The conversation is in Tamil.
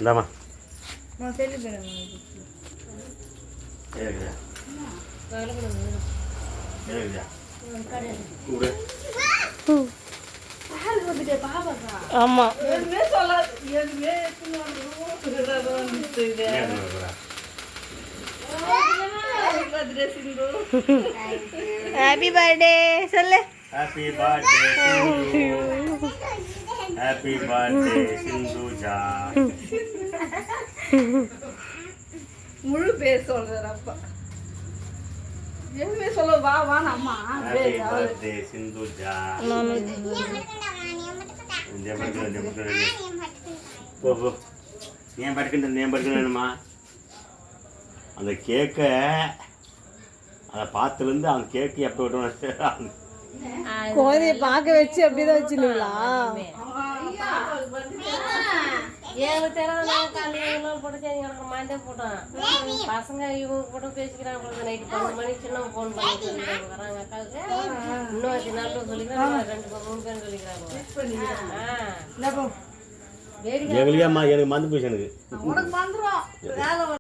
இந்தாம்மா ஆமா ஹாப்பி பர்த்டே சொல்லு. Happy birthday happy birthday Sindhuja. முழு பேர் சொல்றாரு அப்பா. எதுவுமே சொல்ல வா வா அம்மா. Happy birthday Sindhuja. போ போ. ஏன் படுக்கணுமா அந்த கேக்கை அதை பார்த்துலேருந்து அந்த கேக்கு எப்போ விட்டோம் கோதையை பார்க்க வச்சு அப்படிதான் வச்சுருந்தீங்களா? பசங்க இவங்க கூட பேசிக்கிறாங்க நைட்டு 10 மணிக்கு சின்ன ஃபோன் பண்ணி வராங்க அக்காவுக்கு இன்னும் நல்ல சொல்லிக்கிறாங்க 2 3 பேர் சொல்லிக்கிறாங்க. எங்களையாம்மா எனக்கு மறந்து போச்சு எனக்கு உனக்கு வந்துடும்.